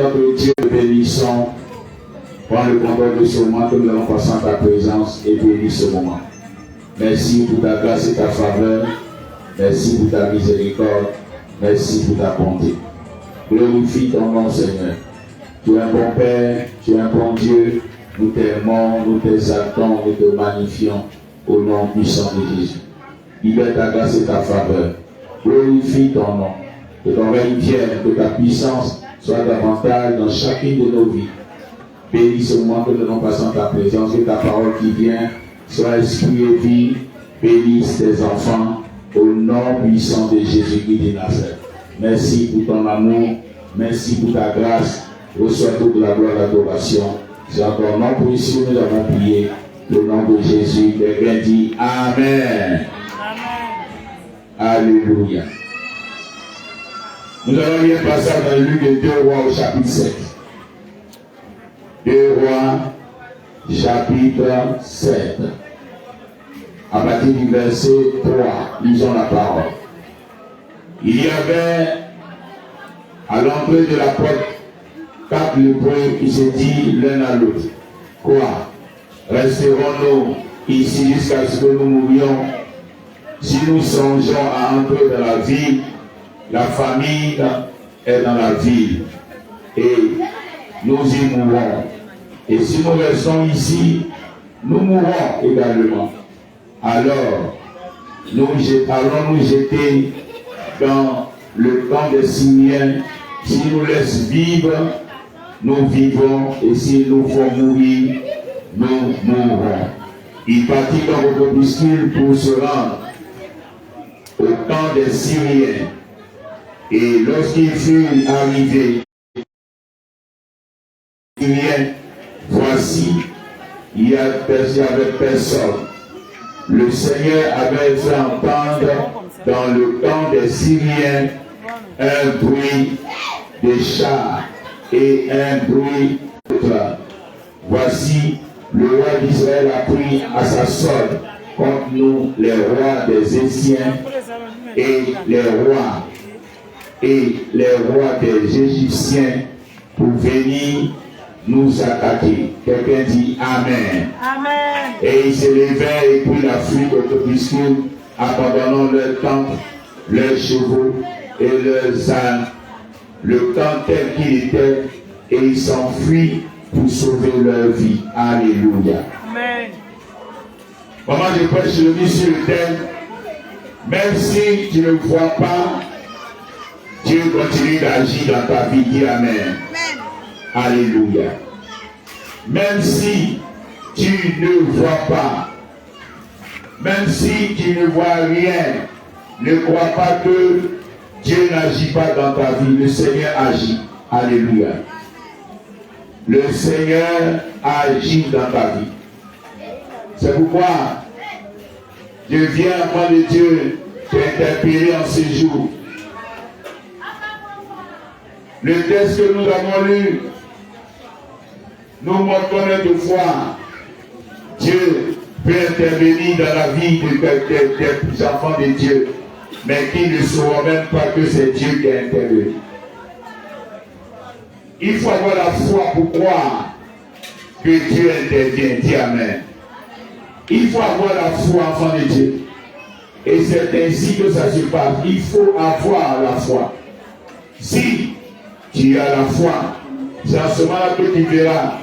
notre Dieu, nous bénissons. Prends le contrôle de ce moment que nous allons passer en ta présence et bénis ce moment. Merci pour ta grâce et ta faveur. Merci pour ta miséricorde. Merci pour ta bonté. Glorifie ton nom, Seigneur. Tu es un bon Père, tu es un bon Dieu. Nous t'aimons, nous t'exaltons, nous te magnifions au nom puissant de Jésus. Libère ta grâce et ta faveur. Glorifie ton nom. Que ton règne vienne, que ta puissance soit davantage dans chacune de nos vies. Bénis ce moment que nous allons passer en ta présence, que ta parole qui vient soit esprit et vie. Bénisse tes enfants au nom puissant de Jésus-Christ de Nazareth. Merci pour ton amour, merci pour ta grâce. Reçois toute la gloire et l'adoration. C'est en ton nom précieux nous avons prié. Le nom de Jésus, quelqu'un dit Amen. Amen. Alléluia. Nous allons lire un passage dans le livre de 2 Rois au chapitre 7. 2 Rois, chapitre 7. À partir du verset 3, lisons la parole. Il y avait à l'entrée de la porte 4 lépreux qui se disent l'un à l'autre. Quoi? Resterons-nous ici jusqu'à ce que nous mourions? Si nous songeons à entrer dans la ville, la famine est dans la ville et nous y mourrons. Et si nous restons ici, nous mourrons également. Alors, allons nous jeter dans le camp des Syriens. S'ils nous laissent vivre, nous vivons, et s'ils nous font mourir, nous mourrons. Il partit dans le crépuscule pour se rendre au camp des Syriens. Et lorsqu'il fut arrivé, voici, il n'y avait personne. Le Seigneur avait fait entendre dans le camp des Syriens un bruit de chars et un bruit de train. Voici, le roi d'Israël a pris à sa solde contre nous les rois des Égyptiens et les rois des Égyptiens pour venir nous attaquer. Quelqu'un dit Amen. Amen. Et ils se levèrent et prirent la fuite au crépuscule, abandonnant leur tente, leurs chevaux et leurs ânes, le camp tel qu'il était, et ils s'enfuient pour sauver leur vie. Alléluia. Amen. Maman, je prêche le dis sur le thème. Même si tu ne vois pas, Dieu continue d'agir dans ta vie. Dis Amen. Amen. Alléluia. Même si tu ne vois pas, même si tu ne vois rien, ne crois pas que Dieu n'agit pas dans ta vie. Le Seigneur agit. Alléluia. Le Seigneur agit dans ta vie. C'est pourquoi je viens avant de Dieu t'interpeller en ce jour. Le texte que nous avons lu nous montre combien de fois Dieu peut intervenir dans la vie des enfants de Dieu, mais qui ne sauront même pas que c'est Dieu qui a intervenu. Il faut avoir la foi pour croire que Dieu intervient. Dis Amen. Il faut avoir la foi, enfant de Dieu. Et c'est ainsi que ça se passe. Il faut avoir la foi. Si tu as la foi, c'est à ce moment-là que tu verras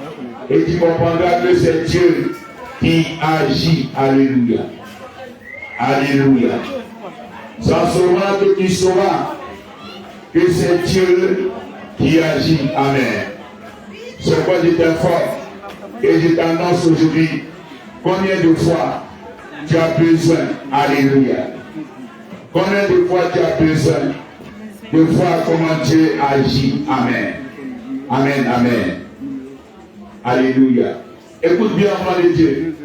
et tu comprendras que c'est Dieu qui agit. Alléluia. Alléluia. C'est à ce moment-là que tu sauras que c'est Dieu qui agit. Amen. C'est pourquoi je t'informe et je t'annonce aujourd'hui combien de fois tu as besoin. Alléluia. Combien de fois tu as besoin de voir comment Dieu agit. Amen. Amen. Amen. Alléluia. Écoute bien, enfant de Dieu.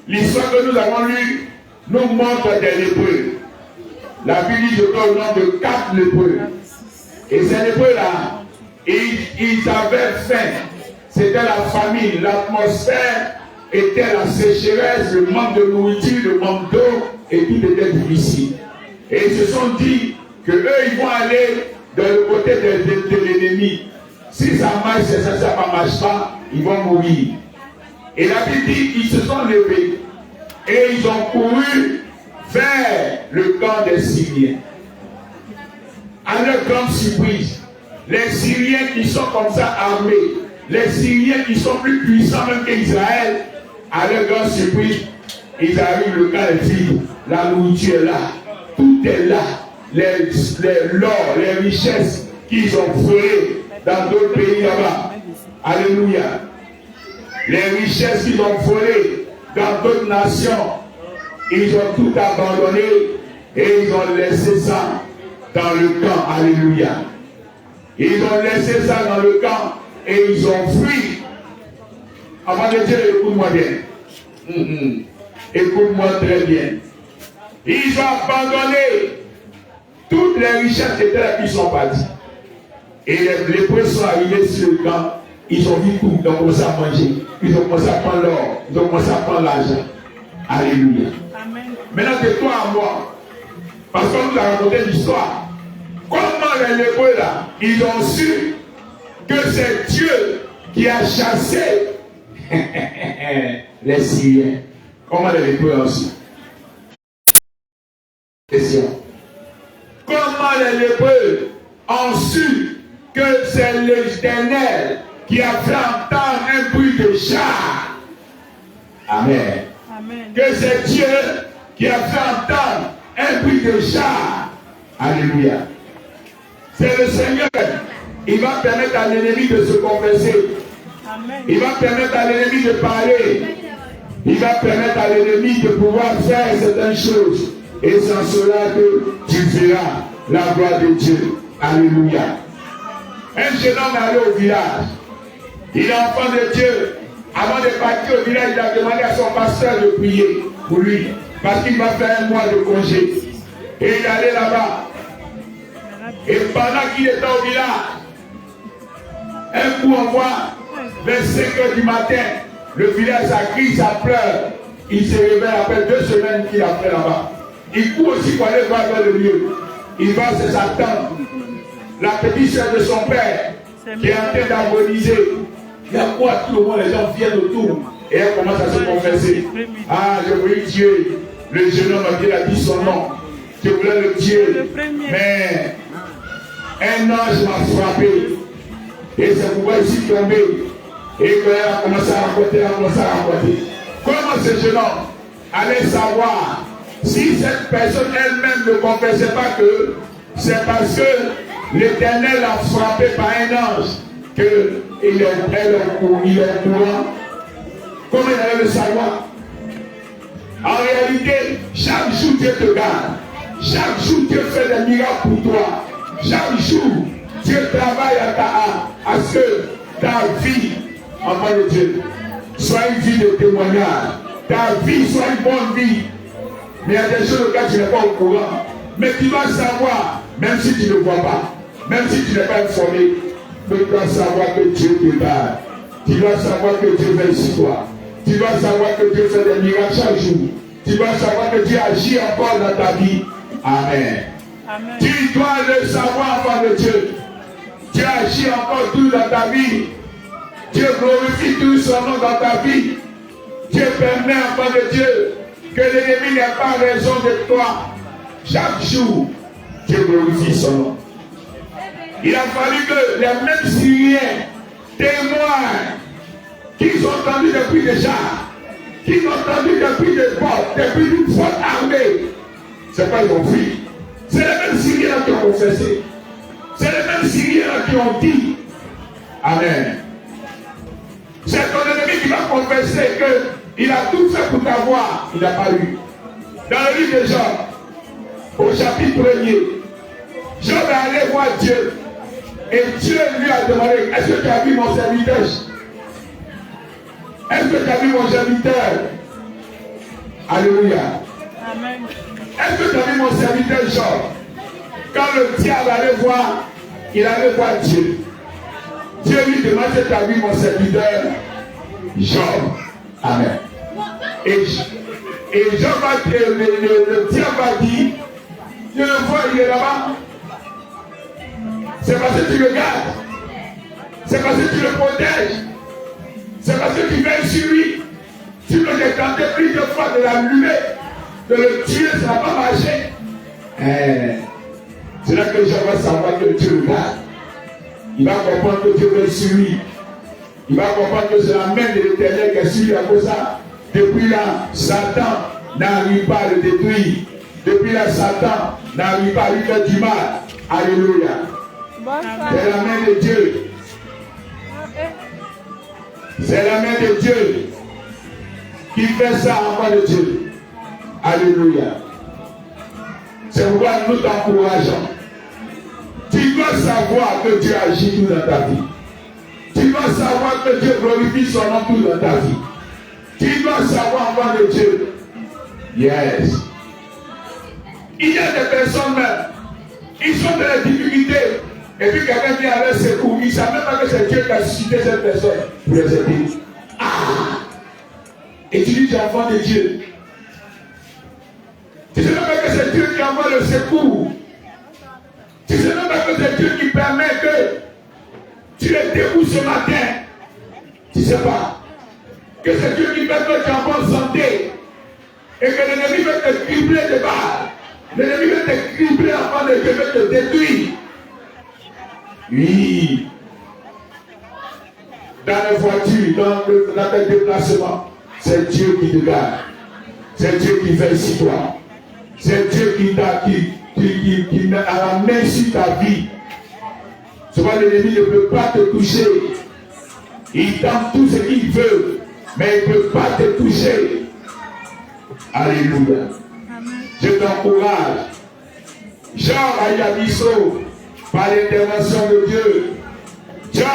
L'histoire que nous avons lue nous montre des lépreux. La Bible dit je donne le nom de 4 lépreux. Et ces lépreux-là, ils avaient faim. C'était la famine, l'atmosphère était la sécheresse, le manque de nourriture, le manque d'eau, et tout était difficile. Et ils se sont dit que eux, ils vont aller dans le côté de l'ennemi. Si ça marche, ça ne marche pas, ils vont mourir. Et la Bible dit qu'ils se sont levés et ils ont couru vers le camp des Syriens. À leur grande surprise, les Syriens qui sont comme ça armés, les Syriens qui sont plus puissants même qu'Israël, à leur grande surprise, ils arrivent, le camp est vide, la nourriture est là, tout est là, l'or, les richesses qu'ils ont volées dans d'autres pays là-bas. Alléluia. Les richesses qu'ils ont volées dans d'autres nations, ils ont tout abandonné et ils ont laissé ça dans le camp. Alléluia. Ils ont laissé ça dans le camp et ils ont fui. Avant de dire, écoute-moi bien. Écoute-moi très bien. Ils ont abandonné toutes les richesses qui étaient là, qui sont partis. Et les lépreux sont arrivés sur le camp. Ils ont vu tout, ils ont commencé à manger. Ils ont commencé à prendre l'or. Ils ont commencé à prendre l'argent. Alléluia. Amen. Maintenant, de toi à moi, parce qu'on nous a raconté l'histoire. Comment les lépreux là, ils ont su que c'est Dieu qui a chassé les Syriens. Comment les lépreux ont su? Question. Comment les lépreux ont su que c'est l'Éternel qui a fait entendre un bruit de char? Amen. Amen. Que c'est Dieu qui a fait entendre un bruit de char. Alléluia. C'est le Seigneur. Il va permettre à l'ennemi de se confesser. Amen. Il va permettre à l'ennemi de parler. Il va permettre à l'ennemi de pouvoir faire certaines choses. Et c'est en cela que tu verras la gloire de Dieu. Alléluia. Un jeune homme est allé au village. Il est enfant de Dieu. Avant de partir au village, il a demandé à son pasteur de prier pour lui. Parce qu'il va faire un mois de congé. Et il est allé là-bas. Et pendant qu'il était au village, un coup on voit, vers 5 h du matin, le village ça crie, ça pleure. Il se réveille après 2 semaines qu'il a fait là-bas. Il court aussi pour aller voir dans le lieu. Il va chez sa tante, la petite soeur de son père, qui est en train d'agoniser. Il y a quoi tout le monde, les gens viennent autour. Et elle commence à se confesser. Ah, je voulais tuer. Le jeune homme a dit son nom. Je voulais le tuer. Mais un ange m'a frappé. Et c'est pourquoi je suis tombé. Et quand elle a commencé à raconter, Comment ce jeune homme allait savoir si cette personne elle-même ne confessait pas que c'est parce que l'Éternel a frappé par un ange qu'il est au courant? Comment il allait le savoir? En réalité, chaque jour Dieu te garde. Chaque jour Dieu fait des miracles pour toi. Chaque jour Dieu travaille à ce que ta vie, enfant de Dieu, soit une vie de témoignage. Ta vie soit une bonne vie. Mais il y a des choses auxquelles tu n'es pas au courant. Mais tu dois savoir, même si tu ne vois pas, même si tu n'es pas informé, tu dois savoir que Dieu te garde. Tu dois savoir que Dieu veille sur toi. Tu dois savoir que Dieu fait des miracles chaque jour. Tu dois savoir que Dieu agit encore dans ta vie. Amen. Amen. Tu dois le savoir, enfant de Dieu. Dieu agit encore tout dans ta vie. Dieu glorifie tout son nom dans ta vie. Dieu permet, enfant de Dieu, que l'ennemi n'ait pas raison de toi. Chaque jour, Dieu glorifie son nom. Il a fallu que les mêmes Syriens témoignent qu'ils ont entendu depuis déjà, qu'ils ont entendu depuis des portes, depuis une forte armée. C'est pas ils ont fui. C'est les mêmes Syriens qui ont confessé. C'est les mêmes Syriens qui ont dit Amen. C'est ton ennemi qui va confesser qu'il a tout fait pour t'avoir. Il n'a pas eu. Dans le livre de Job, au chapitre 1er, Job est allé voir Dieu. Et Dieu lui a demandé, est-ce que tu as vu mon serviteur? Est-ce que tu as vu mon serviteur? Alléluia. Amen. Est-ce que tu as vu mon serviteur Job? Quand le diable allait voir, il allait voir Dieu. Dieu lui demande, est-ce que tu as vu mon serviteur Job? Amen. Et Job a dit, le diable a dit, je le vois, il est là-bas. C'est parce que tu regardes. C'est parce que tu le protèges. C'est parce que tu veilles sur lui. Tu peux te tenter plusieurs fois de l'allumer, de le tuer, ça n'a pas marché. C'est là que les gens vont savoir que Dieu regarde. Il va comprendre que Dieu veille sur lui. Il va comprendre que c'est la main de l'Éternel qui est sur lui à cause de ça. Depuis là, Satan n'arrive pas à le détruire. Depuis là, Satan n'arrive pas à lui faire du mal. Alléluia. C'est la main de Dieu. C'est la main de Dieu qui fait ça en main de Dieu. Alléluia. C'est pourquoi nous t'encourageons. Tu dois savoir que Dieu agit tout dans ta vie. Tu dois savoir que Dieu glorifie son nom tout dans ta vie. Tu dois savoir en main de Dieu. Yes. Il y a des personnes même, ils sont dans les difficultés. Et puis quelqu'un vient avec secours. Il ne savent même pas que c'est Dieu qui a suscité cette personne pour les aider. Et tu dis tu es enfant de Dieu. Tu ne sais même pas que c'est Dieu qui envoie le secours. Tu ne sais même pas que c'est Dieu qui permet que tu les débouches ce matin. Tu ne sais pas que c'est Dieu qui permet que tu es en bonne santé. Et que l'ennemi veut te cribler de balles. L'ennemi veut te cribler avant de Dieu, veut te détruire. Oui. Dans les voitures, dans tes déplacements, c'est Dieu qui te garde. C'est Dieu qui veille sur toi. C'est Dieu qui met à la main sur ta vie. Souvent l'ennemi ne peut pas te toucher. Il tente tout ce qu'il veut, mais il ne peut pas te toucher. Alléluia. Je t'encourage. Job a eu abisso par l'intervention de Dieu. Job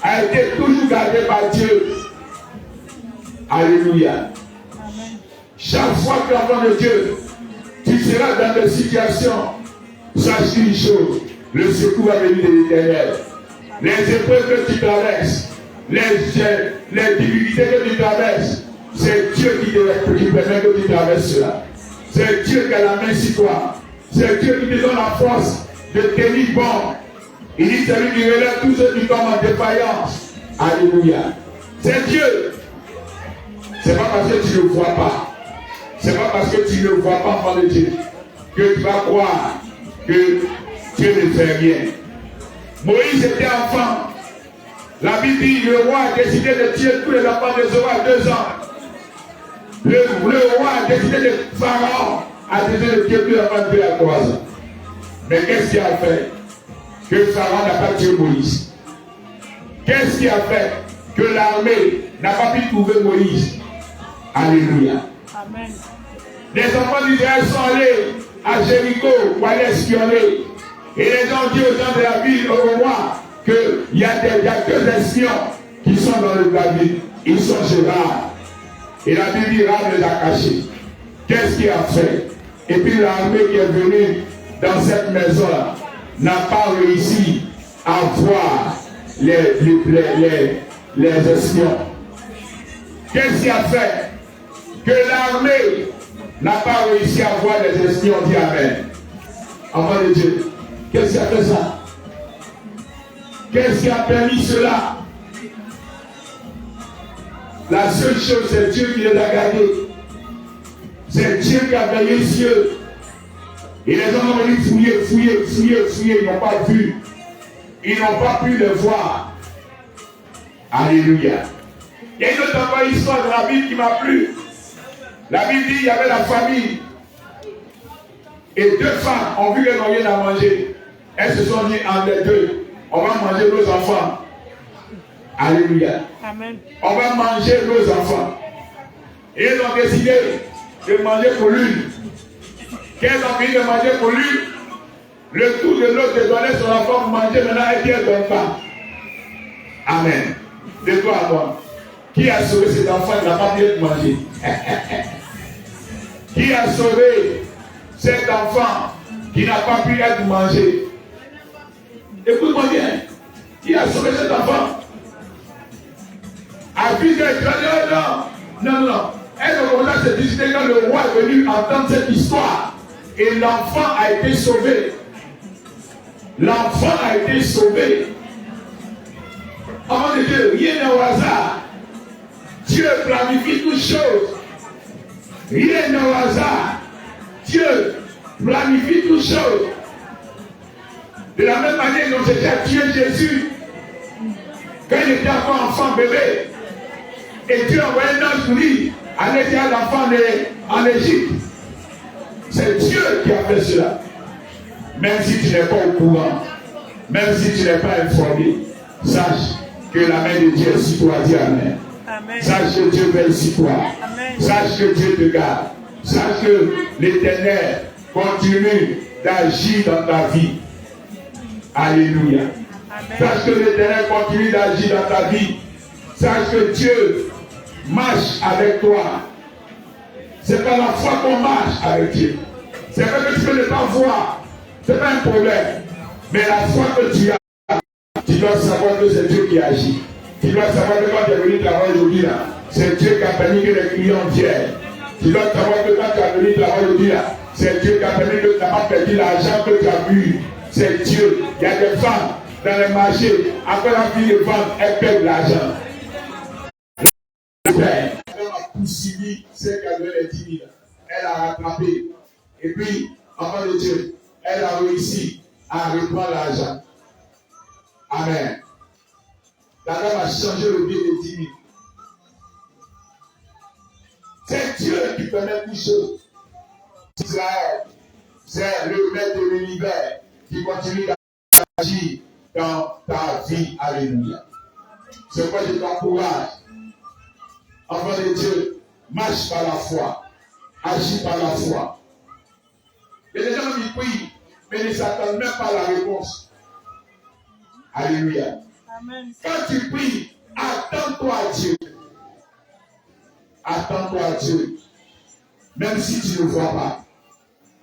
a été toujours gardé par Dieu. Alléluia. Chaque fois que l'enfant de Dieu, tu seras dans des situations, sache une chose, le secours va venir de l'Éternel. Les épreuves que tu traverses, les difficultés que tu traverses, c'est Dieu qui permet que tu traverses cela. C'est Dieu qui a la main sur toi. C'est Dieu qui te donne la force de tenir bon. Il dit c'est lui qui relève tous ceux qui tombent en défaillance. Alléluia. C'est Dieu. C'est pas parce que tu ne le vois pas. C'est pas parce que tu ne le vois pas enfant de Dieu que tu vas croire que Dieu ne fait rien. Moïse était enfant. La Bible dit le roi a décidé de tuer tous les enfants de Zora à 2 ans. Le roi a décidé de Pharaon a décidé de tuer tous les enfants de 2 à 3 ans. Mais qu'est-ce qui a fait que Pharaon n'a pas tué Moïse? Qu'est-ce qui a fait que l'armée n'a pas pu trouver Moïse? Alléluia. Amen. Les enfants d'Israël sont allés à Jéricho pour aller espionner. Et les gens ont dit aux gens de la ville, au roi, qu'il y a que des espions qui sont dans le David. Ils sont chez Rahab. Et la Bible dit Rahab les a cachés. Qu'est-ce qu'il a fait? Et puis l'armée qui est venue dans cette maison-là n'a pas réussi à voir les espions. Qu'est-ce qui a fait que l'armée n'a pas réussi à voir les espions? Dit Amen. Enfant de Dieu, qu'est-ce qui a fait ça? Qu'est-ce qui a permis cela? La seule chose, c'est Dieu qui les a gardés. C'est Dieu qui a veillé sur eux. Et les gens ont venu fouiller, ils n'ont pas vu. Ils n'ont pas pu le voir. Alléluia. Il y a une autre histoire de la Bible qui m'a plu. La Bible dit qu'il y avait la famille. Et 2 femmes ont vu qu'elles n'ont rien à manger. Elles se sont dit entre les deux, on va manger nos enfants. Alléluia. Amen. On va manger nos enfants. Et elles ont décidé de manger pour l'une. Qu'elles ont fini de manger pour l'une, le tour de l'autre de donner son enfant pour manger, maintenant elle dit elle ne donne pas. Amen. De toi à moi. Qui a sauvé cet enfant qui n'a pas pu être mangé? Qui a sauvé cet enfant qui n'a pas pu être mangé? Écoute-moi bien. Qui a sauvé cet enfant? A vu que non. Elle a commencé à se discuter quand le roi est venu entendre cette histoire. Et l'enfant a été sauvé. L'enfant a été sauvé. Enfant de Dieu, rien n'est au hasard. Dieu planifie toutes choses. Rien n'est au hasard. Dieu planifie toutes choses. De la même manière dont c'était à tuer Jésus quand il était encore enfant bébé. Et Dieu a envoyé un ange pour lui aller dire à l'enfant en Égypte. C'est Dieu qui a fait cela. Même si tu n'es pas au courant, même si tu n'es pas informé, sache que la main de Dieu est sur toi. Dis Amen. Amen. Sache que Dieu veille sur toi. Amen. Sache que Dieu te garde. Sache que l'Éternel continue d'agir dans ta vie. Alléluia. Amen. Sache que l'Éternel continue d'agir dans ta vie. Sache que Dieu marche avec toi. C'est par la foi qu'on marche avec Dieu. C'est vrai que tu peux ne pas voir. Ce n'est pas un problème. Mais la foi que tu as, tu dois savoir que c'est Dieu qui agit. Tu dois savoir que quand tu es venu travailler aujourd'hui là, c'est Dieu qui a permis que les clients viennent. Tu dois savoir que quand tu es venu travailler aujourd'hui là, c'est Dieu qui a permis que tu n'as pas perdu l'argent que tu as eu. C'est Dieu. Il y a des femmes dans les marchés, après la fille de vente, elles perdent l'argent. Elle a poursuivi celle qui avait les 10 000. Elle a rattrapé. Et puis, enfant de Dieu, elle a réussi à reprendre l'argent. Amen. La dame a changé le billet de 10 000. C'est Dieu qui permet tout choses. Israël, c'est le maître de l'univers qui continue d'agir dans ta vie. Alléluia. C'est pourquoi je t'encourage. Enfant de Dieu, marche par la foi. Agis par la foi. Et les gens qui prient, mais ils ne s'attendent même pas à la réponse. Alléluia. Amen. Quand tu pries, attends-toi à Dieu. Attends-toi à Dieu. Même si tu ne vois pas.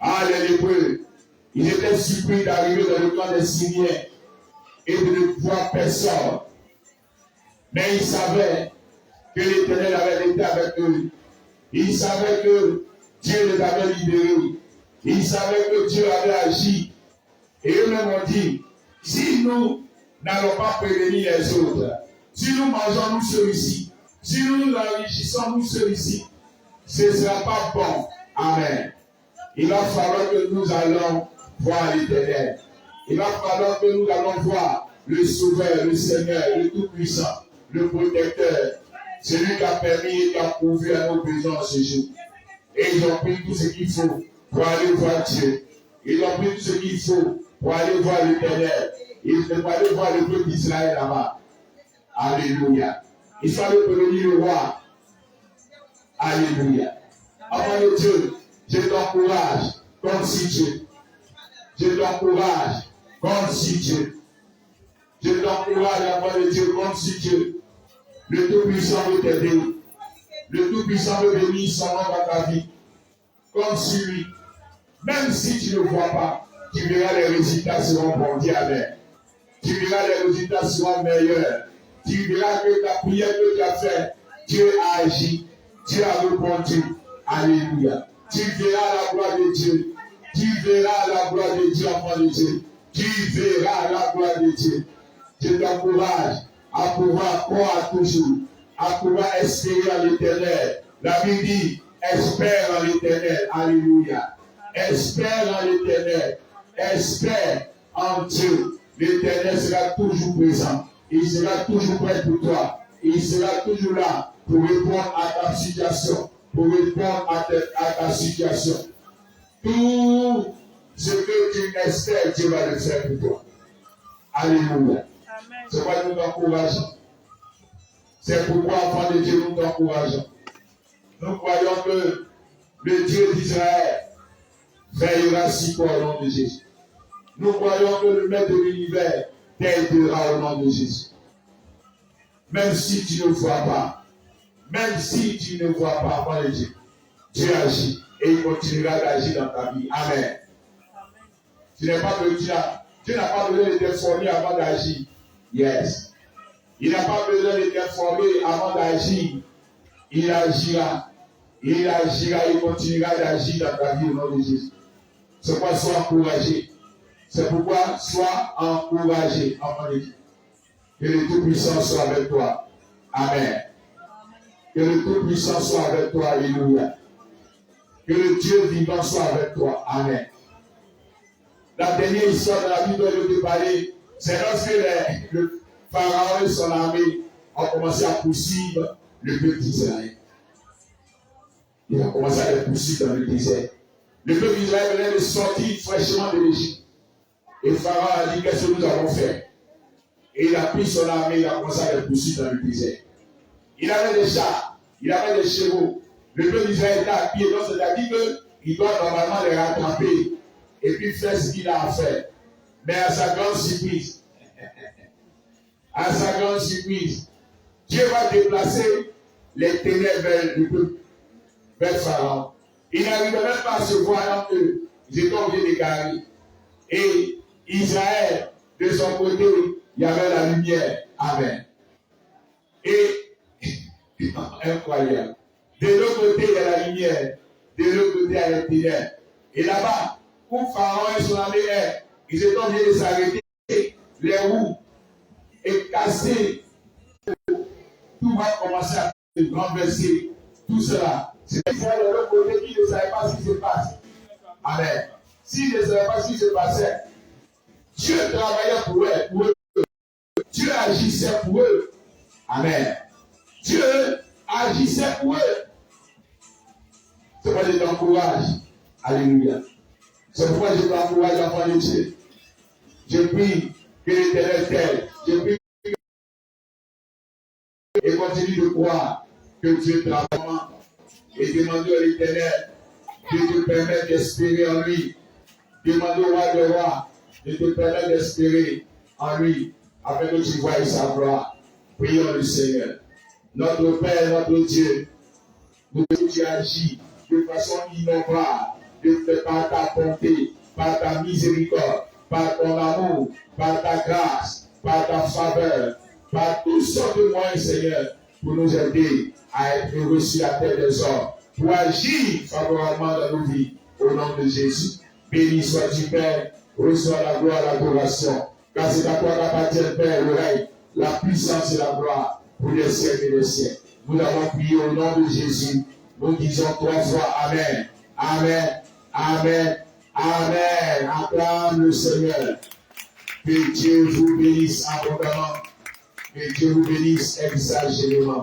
Ah, les lépreux, ils étaient surpris d'arriver dans le camp des Syriens et de ne voir personne. Mais ils savaient que l'Éternel avait été avec eux. Ils savaient que Dieu les avait libérés. Ils savaient que Dieu avait agi. Et eux-mêmes ont dit, si nous n'allons pas prévenir les autres, si nous mangeons nous seuls ici, si nous nous enrichissons nous seuls ici, ce ne sera pas bon. Amen. Il va falloir que nous allons voir l'Éternel. Il va falloir que nous allons voir le Sauveur, le Seigneur, le Tout-Puissant, le Protecteur, celui qui a permis et qui a prouvé à nos besoins ce jour. Et ils ont pris tout ce qu'il faut pour aller voir Dieu. Ils ont pris tout ce qu'il faut pour aller voir l'Éternel. Ils vont aller voir le peuple d'Israël là-bas. Alléluia. Ils sont allés prévenir le roi. Alléluia. Enfant de Dieu, je t'encourage, comme si Dieu. Je t'encourage, comme si Dieu. Je t'encourage, enfant de Dieu, comme si Dieu. Le Tout-Puissant veut t'aider. Le Tout-Puissant veut bénir son nom dans ta vie. Comme si lui. Même si tu ne vois pas, tu verras les résultats seront bons. Dis Amen. Tu verras les résultats seront meilleurs. Tu verras que ta prière que tu as faite, Dieu a agi. Dieu a répondu. Alléluia. Tu verras la gloire de Dieu. Tu verras la gloire de Dieu, enfant de Dieu. Tu verras la gloire de Dieu. Je t'encourage à pouvoir croire toujours, à pouvoir espérer en l'Éternel. La Bible dit, espère en l'Éternel. Alléluia. Espère en l'Éternel. Espère en Dieu. L'Éternel sera toujours présent. Il sera toujours prêt pour toi. Il sera toujours là pour répondre à ta situation. Pour répondre à ta situation. Tout ce que tu espères, Dieu va le faire pour toi. Alléluia. C'est pourquoi nous t'encourageons. C'est pourquoi, enfant de Dieu, nous t'encourageons. Nous croyons que le Dieu d'Israël veillera sur toi au nom de Jésus. Nous croyons que le Maître de l'univers t'aidera au nom de Jésus. Même si tu ne vois pas, même si tu ne vois pas, enfant de Dieu, Dieu agit et il continuera d'agir dans ta vie. Amen. Tu n'as pas besoin de t'informer avant d'agir. Yes. Il n'a pas besoin de t'informer avant d'agir. Il agira. Il agira, il continuera d'agir dans ta vie au nom de Jésus. C'est pourquoi sois encouragé. C'est pourquoi sois encouragé, enfant de Dieu. Que le Tout-Puissant soit avec toi. Amen. Que le Tout-Puissant soit avec toi. Alléluia. Que le Dieu vivant soit avec toi. Amen. La dernière histoire de la Bible dont je vais te parler, c'est lorsque le Pharaon et son armée ont commencé à poursuivre le peuple d'Israël. Il a commencé à les poursuivre dans le désert. Le peuple d'Israël venait de sortir fraîchement de l'Égypte. Et Pharaon a dit, qu'est-ce que nous avons fait? Et il a pris son armée, il a commencé à les poursuivre dans le désert. Il avait des chars, il avait des chevaux. Le peuple d'Israël était à pied, donc c'est-à-dire qu'il doit normalement les rattraper et puis faire ce qu'il a à faire. Mais à sa grande surprise, Dieu va déplacer les ténèbres vers Pharaon. Il n'arrivait même pas à se voir entre eux. Ils étaient obligés de gagner. Et Israël, de son côté, il y avait la lumière. Amen. Et, incroyable. De l'autre côté, il y a la lumière. De l'autre côté, il y a les ténèbres. Et là-bas, où Pharaon et son armée est, ils étaient obligés de s'arrêter, les roues, et casser. Tout va commencer à se renverser. Tout cela. C'est Israël de l'autre côté qui ne savait pas ce qui se passe. Amen. S'ils ne savaient pas ce qui se passait, Dieu travaillait pour eux. Dieu agissait pour eux. Amen. Dieu agissait pour eux. C'est pourquoi je t'encourage. Alléluia. C'est pourquoi je t'encourage, enfant de Dieu. Je prie que l'Éternel t'aide. Je prie et continue de croire que Dieu travaille. Et demande à l'Éternel de te permettre d'espérer en lui. Demande au roi de roi de te permettre d'espérer en lui, afin que tu voies sa gloire. Prions le Seigneur. Notre Père, notre Dieu, nous tu agis de façon innovante, par ta bonté, par ta miséricorde, par ton amour, par ta grâce, par ta faveur, par toutes sortes de moyens, Seigneur, pour nous aider à être heureux sur la terre des hommes, pour agir favorablement dans nos vies, au nom de Jésus. Béni sois-tu, Père, reçois la gloire, l'adoration, car c'est à toi qu'appartient, Père, le règne, la puissance et la gloire, pour les siècles et les siècles. Nous avons prié au nom de Jésus. Nous disons 3 fois Amen. Amen. Amen. Amen. Acclame le Seigneur. Que Dieu vous bénisse abondamment. Que Dieu vous bénisse exagérément.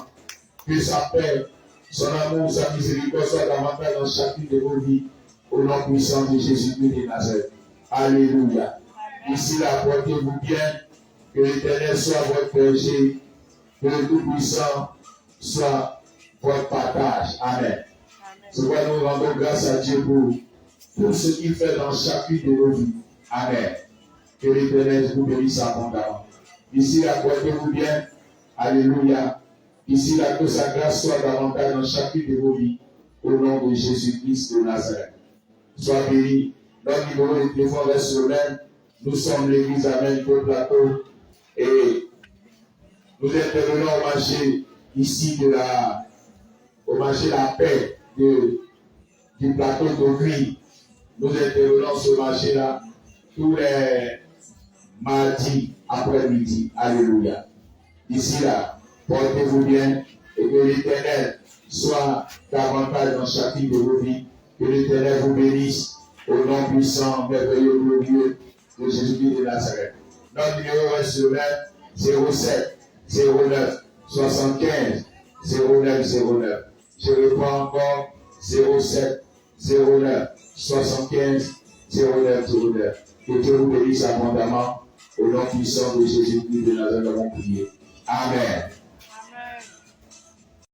Que sa paix, son amour, sa miséricorde soient davantage dans chacune de vos vies. Au nom puissant de Jésus-Christ de Nazareth. Alléluia. Ici, là, portez-vous bien. Que l'Éternel soit votre berger. Que le Tout-Puissant soit votre partage. Amen. C'est pourquoi nous rendons grâce à Dieu pour tout ce qu'il fait dans chacune de nos vies. Amen. Que l'Éternel vous bénisse abondamment. Ici, là, portez-vous bien. Alléluia. Ici, là, que sa grâce soit davantage dans chacune de vos vies. Au nom de Jésus-Christ de Nazareth. Sois béni. Notre numéro de téléphone reste le même. Nous sommes l'église Amen pour le plateau. Et nous intervenons au marché ici au marché La Paix du plateau d'Augry. Nous intervenons sur ce marché-là tous les mardis après-midi. Alléluia. D'ici là, portez-vous bien et que l'Éternel soit davantage dans chacune de vos vies. Que l'Éternel vous bénisse au nom puissant, merveilleux, glorieux de Jésus-Christ de Nazareth. Notre numéro reste le même, 07 09 75 09 09. Je reprends encore 07 09 75 09 09. Que Dieu vous bénisse abondamment au nom puissant de Jésus-Christ de Nazareth. Nous avons prié. Amen.